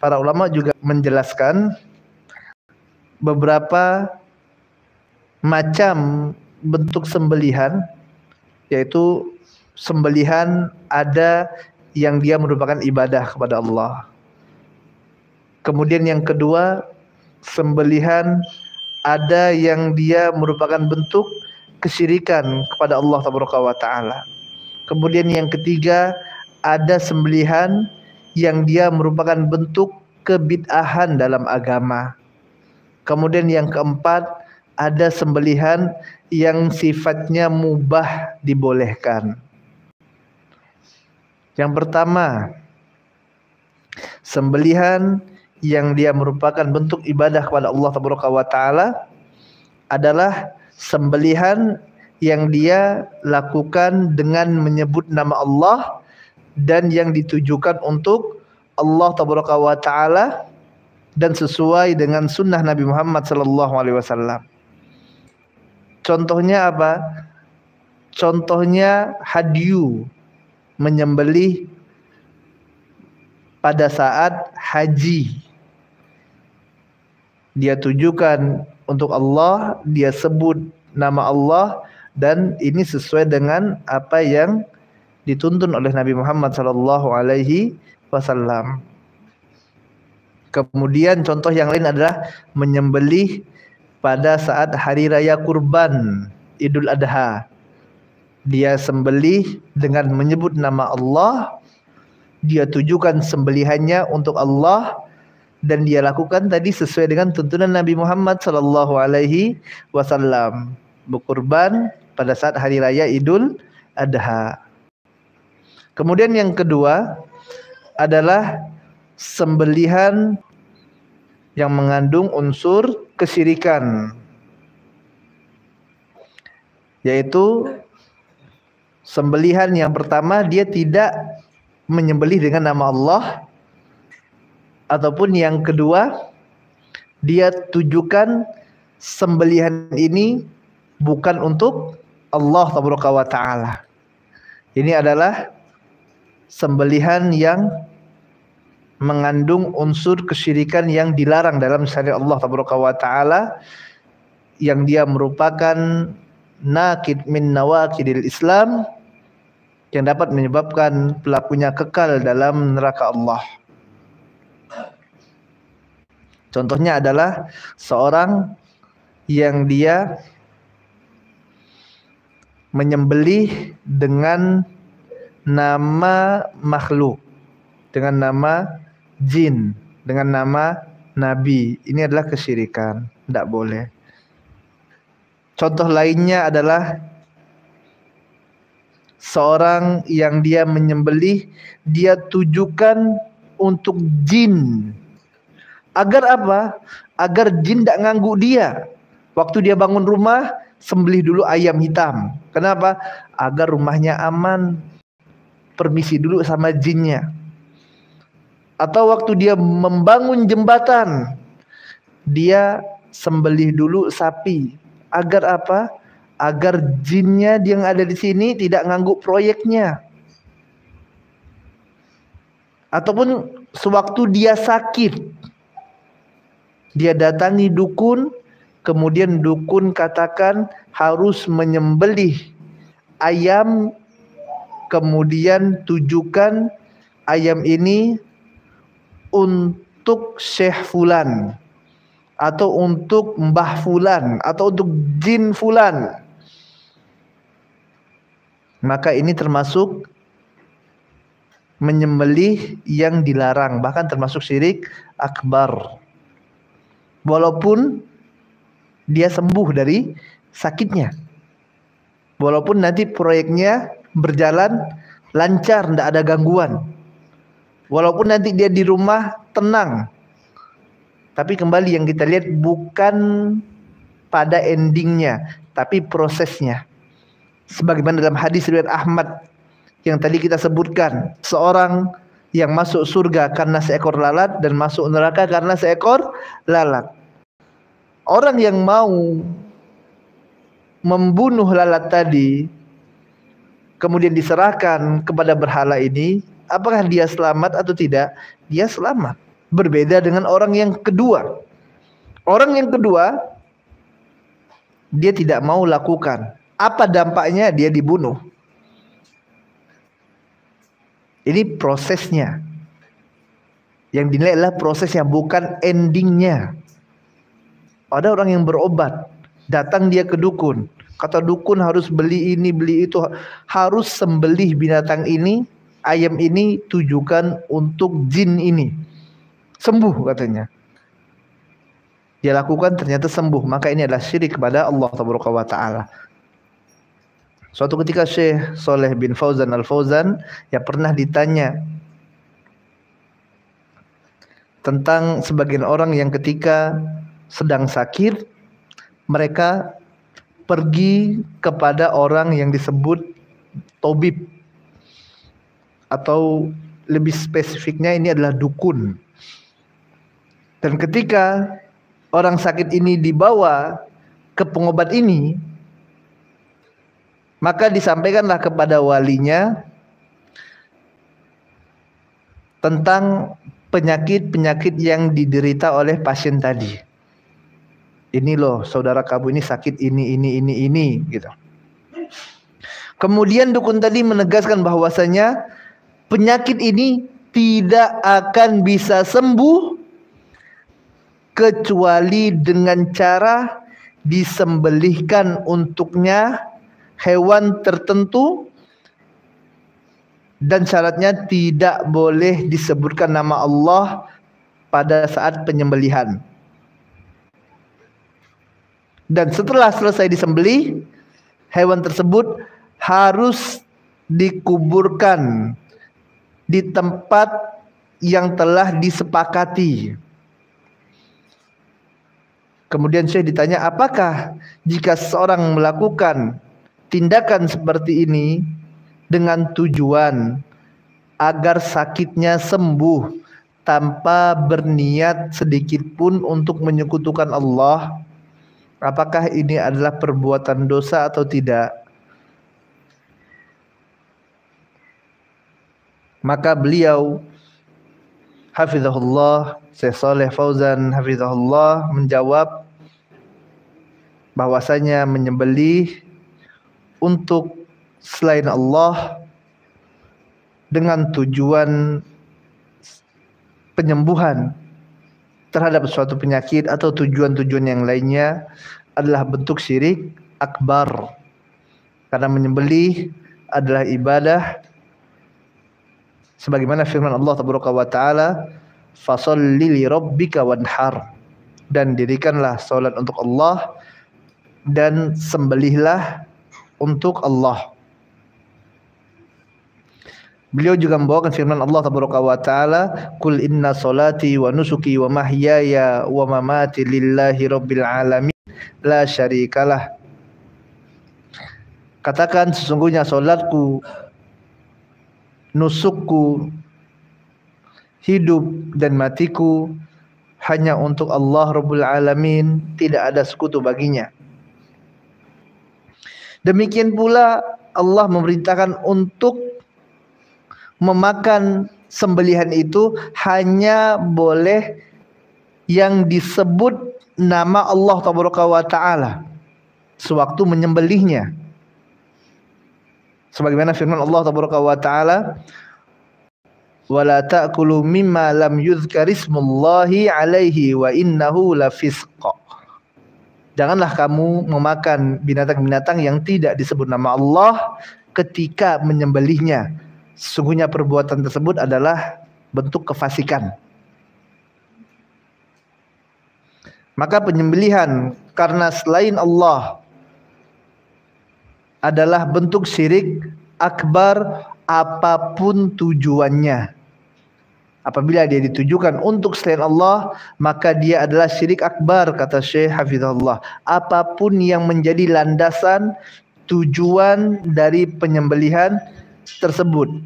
para ulama juga menjelaskan beberapa macam bentuk sembelihan, yaitu sembelihan ada yang dia merupakan ibadah kepada Allah. Kemudian yang kedua, sembelihan ada yang dia merupakan bentuk kesyirikan kepada Allah Taala. Kemudian yang ketiga, ada sembelihan yang dia merupakan bentuk kebid'ahan dalam agama. Kemudian yang keempat, ada sembelihan yang sifatnya mubah, dibolehkan. Yang pertama, sembelihan yang dia merupakan bentuk ibadah kepada Allah Taala adalah sembelihan yang dia lakukan dengan menyebut nama Allah dan yang ditujukan untuk Allah Taala dan sesuai dengan sunnah Nabi Muhammad SAW. Contohnya apa? Contohnya hadyu, menyembelih pada saat haji. Dia tujukan untuk Allah, dia sebut nama Allah, dan ini sesuai dengan apa yang dituntun oleh Nabi Muhammad SAW. Kemudian contoh yang lain adalah menyembelih pada saat hari raya kurban Idul Adha. Dia sembelih dengan menyebut nama Allah, dia tujukan sembelihannya untuk Allah, dan dia lakukan tadi sesuai dengan tuntunan Nabi Muhammad SAW, berkurban pada saat hari raya Idul Adha. Kemudian yang kedua adalah sembelihan yang mengandung unsur kesyirikan, yaitu sembelihan yang pertama dia tidak menyembelih dengan nama Allah, ataupun yang kedua dia tujukan sembelihan ini bukan untuk Allah Taala. Ini adalah sembelihan yang mengandung unsur kesyirikan yang dilarang dalam syariat Allah Taala, yang dia merupakan nakid min nawakidil Islam, yang dapat menyebabkan pelakunya kekal dalam neraka Allah. Contohnya adalah seorang yang dia menyembelih dengan nama makhluk, dengan nama jin, dengan nama nabi. Ini adalah kesyirikan, tidak boleh. Contoh lainnya adalah seorang yang dia menyembelih, dia tujukan untuk jin. Agar apa? Agar jin tidak ganggu dia. Waktu dia bangun rumah, sembelih dulu ayam hitam. Kenapa? Agar rumahnya aman. Permisi dulu sama jinnya. Atau waktu dia membangun jembatan, dia sembelih dulu sapi. Agar apa? Agar jinnya yang ada di sini tidak ganggu proyeknya. Ataupun sewaktu dia sakit, dia datangi dukun, kemudian dukun katakan harus menyembelih ayam, kemudian tujukan ayam ini untuk Syekh Fulan, atau untuk Mbah Fulan, atau untuk jin Fulan. Maka ini termasuk menyembelih yang dilarang, bahkan termasuk syirik akbar. Walaupun dia sembuh dari sakitnya, walaupun nanti proyeknya berjalan lancar, tidak ada gangguan, walaupun nanti dia di rumah tenang, tapi kembali yang kita lihat bukan pada endingnya, tapi prosesnya. Sebagaimana dalam hadis riwayat Ahmad yang tadi kita sebutkan, seorang yang masuk surga karena seekor lalat dan masuk neraka karena seekor lalat. Orang yang mau membunuh lalat tadi kemudian diserahkan kepada berhala ini, apakah dia selamat atau tidak? Dia selamat. Berbeda dengan orang yang kedua. Orang yang kedua, dia tidak mau lakukan. Apa dampaknya? Dia dibunuh. Ini prosesnya. Yang dinilai adalah prosesnya, bukan endingnya. Ada orang yang berobat, datang dia ke dukun. Kata dukun harus beli ini, beli itu. Harus sembelih binatang ini, ayam ini tujukan untuk jin ini. Sembuh katanya. Dia lakukan ternyata sembuh. Maka ini adalah syirik kepada Allah Taala. Suatu ketika Syekh Saleh bin Fauzan Al-Fauzan yang pernah ditanya tentang sebagian orang yang ketika sedang sakit, mereka pergi kepada orang yang disebut tabib, atau lebih spesifiknya ini adalah dukun. Dan ketika orang sakit ini dibawa ke pengobat ini, maka disampaikanlah kepada walinya tentang penyakit-penyakit yang diderita oleh pasien tadi. Ini loh, saudara kamu ini sakit ini gitu. Kemudian dukun tadi menegaskan bahwasanya penyakit ini tidak akan bisa sembuh kecuali dengan cara disembelihkan untuknya hewan tertentu, dan syaratnya tidak boleh disebutkan nama Allah pada saat penyembelihan. Dan setelah selesai disembelih, hewan tersebut harus dikuburkan di tempat yang telah disepakati. Kemudian Syekh ditanya, apakah jika seseorang melakukan tindakan seperti ini dengan tujuan agar sakitnya sembuh tanpa berniat sedikit pun untuk menyekutukan Allah, apakah ini adalah perbuatan dosa atau tidak? Maka beliau hafizahullah, Syekh Saleh Fauzan hafizahullah menjawab bahwasanya menyembelih untuk selain Allah dengan tujuan penyembuhan terhadap suatu penyakit atau tujuan-tujuan yang lainnya adalah bentuk syirik akbar. Karena menyembelih adalah ibadah sebagaimana firman Allah Taala, "Fasholli li rabbika wanhar." Dan dirikanlah salat untuk Allah dan sembelihlah untuk Allah. Beliau juga membawakan firman Allah Taala, "Qul inna salati wa nusuki wa mahyaya wa mamati lillahi rabbil alamin la syarikalah." Katakan, sesungguhnya salatku, nusukku, hidup dan matiku hanya untuk Allah Rabbul Alamin, tidak ada sekutu baginya. Demikian pula Allah memerintahkan untuk memakan sembelihan itu hanya boleh yang disebut nama Allah Taala sewaktu menyembelihnya. Sebagaimana firman Allah Taala, "Wala ta'kulu mimma lam yuzkarismullahi alaihi wa innahu lafisq." Janganlah kamu memakan binatang-binatang yang tidak disebut nama Allah ketika menyembelihnya. Sesungguhnya perbuatan tersebut adalah bentuk kefasikan. Maka penyembelihan karena selain Allah adalah bentuk syirik akbar apapun tujuannya. Apabila dia ditujukan untuk selain Allah, maka dia adalah syirik akbar, kata Syekh Hafizahullah. Apapun yang menjadi landasan tujuan dari penyembelihan tersebut,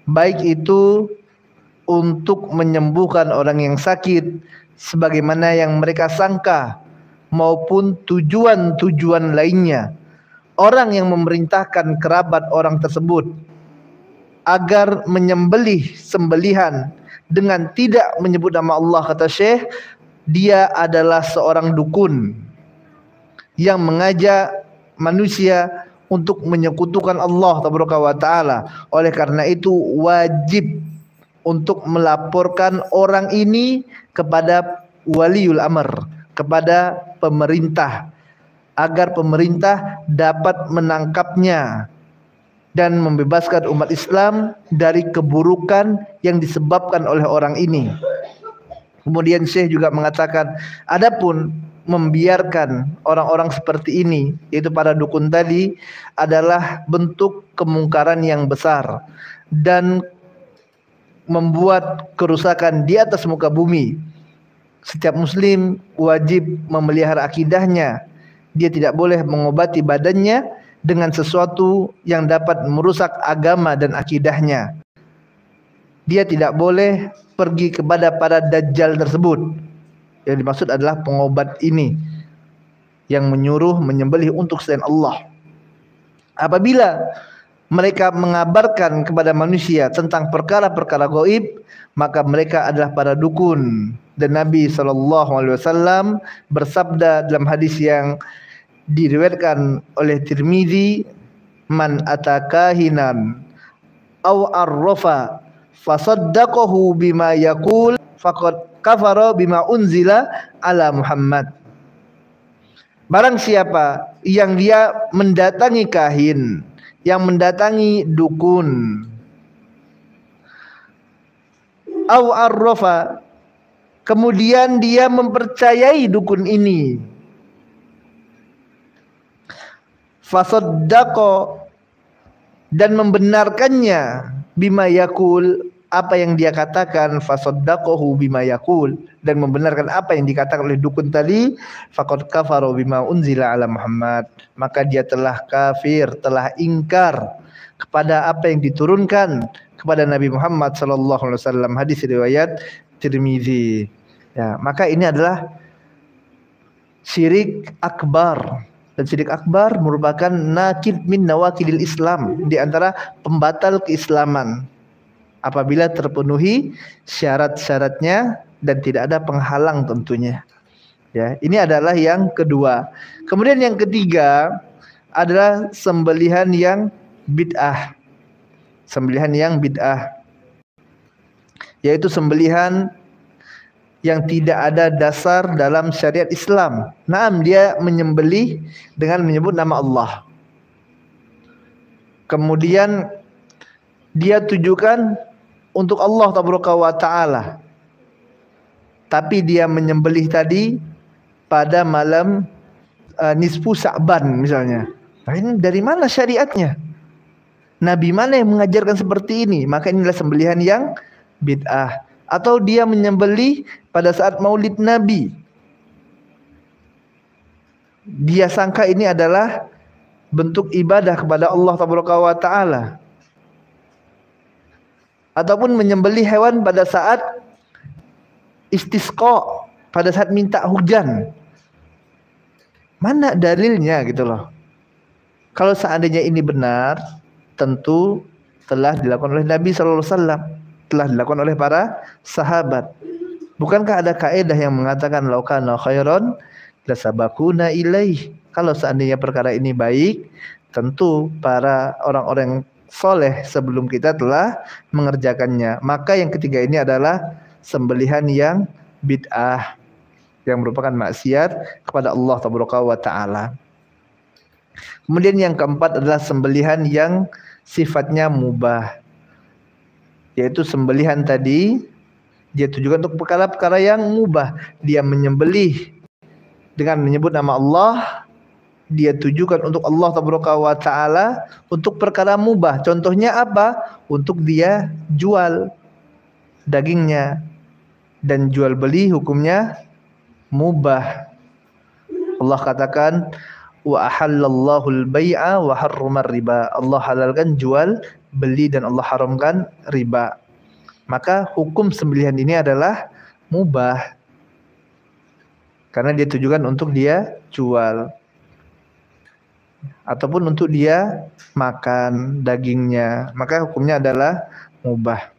baik itu untuk menyembuhkan orang yang sakit sebagaimana yang mereka sangka, maupun tujuan-tujuan lainnya. Orang yang memerintahkan kerabat orang tersebut agar menyembelih sembelihan dengan tidak menyebut nama Allah, kata Syekh, dia adalah seorang dukun yang mengajak manusia untuk menyekutukan Allah Tabaraka wa Ta'ala. Oleh karena itu wajib untuk melaporkan orang ini kepada waliul amr, kepada pemerintah, agar pemerintah dapat menangkapnya dan membebaskan umat Islam dari keburukan yang disebabkan oleh orang ini. Kemudian Syekh juga mengatakan, adapun membiarkan orang-orang seperti ini, yaitu para dukun tadi, adalah bentuk kemungkaran yang besar dan membuat kerusakan di atas muka bumi. Setiap muslim wajib memelihara akidahnya. Dia tidak boleh mengobati badannya dengan sesuatu yang dapat merusak agama dan akidahnya. Dia tidak boleh pergi kepada para dajjal tersebut. Yang dimaksud adalah pengobat ini yang menyuruh menyembelih untuk selain Allah. Apabila mereka mengabarkan kepada manusia tentang perkara-perkara gaib, maka mereka adalah para dukun. Dan Nabi SAW bersabda dalam hadis yang diriwayatkan oleh Tirmizi, man atakahinan aw arrafa fasaddaqahu bima yaqul faqad kafara bima unzila ala Muhammad. Barang siapa yang dia mendatangi kahin, yang mendatangi dukun, aw arrafa, kemudian dia mempercayai dukun ini, fasaddaqa, dan membenarkannya, bima yakul, apa yang dia katakan, fasaddaqahu bima yakul, dan membenarkan apa yang dikatakan oleh dukun tadi, faqad kafara bima unzila ala Muhammad, maka dia telah kafir, telah ingkar kepada apa yang diturunkan kepada Nabi Muhammad sallallahu alaihi wasallam. Hadis riwayat Tirmizi. Ya, maka ini adalah syirik akbar. Dan syirik akbar merupakan nakid min nawakidil Islam, di antara pembatal keislaman apabila terpenuhi syarat-syaratnya dan tidak ada penghalang tentunya. Ya, ini adalah yang kedua. Kemudian yang ketiga adalah sembelihan yang bid'ah. Sembelihan yang bid'ah, yaitu sembelihan yang tidak ada dasar dalam syariat Islam. Naam, dia menyembelih dengan menyebut nama Allah. Kemudian dia tujukan untuk Allah Taala. Tapi dia menyembelih tadi pada malam nisfu Sa'ban misalnya. Nah, ini dari mana syariatnya? Nabi mana yang mengajarkan seperti ini? Maka inilah sembelihan yang bid'ah. Atau dia menyembelih pada saat maulid Nabi. Dia sangka ini adalah bentuk ibadah kepada Allah Taala. Ataupun menyembelih hewan pada saat istisqa, pada saat minta hujan. Mana dalilnya gitu loh. Kalau seandainya ini benar, tentu telah dilakukan oleh Nabi SAW, telah dilakukan oleh para sahabat. Bukankah ada kaidah yang mengatakan laukana khairan lasabaquna ilaih? Kalau seandainya perkara ini baik, tentu para orang-orang soleh sebelum kita telah mengerjakannya. Maka yang ketiga ini adalah sembelihan yang bid'ah, yang merupakan maksiat kepada Allah Taala. Kemudian yang keempat adalah sembelihan yang sifatnya mubah, yaitu sembelihan tadi dia tujukan untuk perkara-perkara yang mubah. Dia menyembelih dengan menyebut nama Allah, dia tujukan untuk Allah Taala untuk perkara mubah. Contohnya apa? Untuk dia jual dagingnya, dan jual beli hukumnya mubah. Allah katakan wa ahallallahu al-bai'a wa harrama riba. Allah halalkan jual beli dan Allah haramkan riba. Maka hukum sembelihan ini adalah mubah karena dia tujukan untuk dia jual ataupun untuk dia makan dagingnya, maka hukumnya adalah mubah.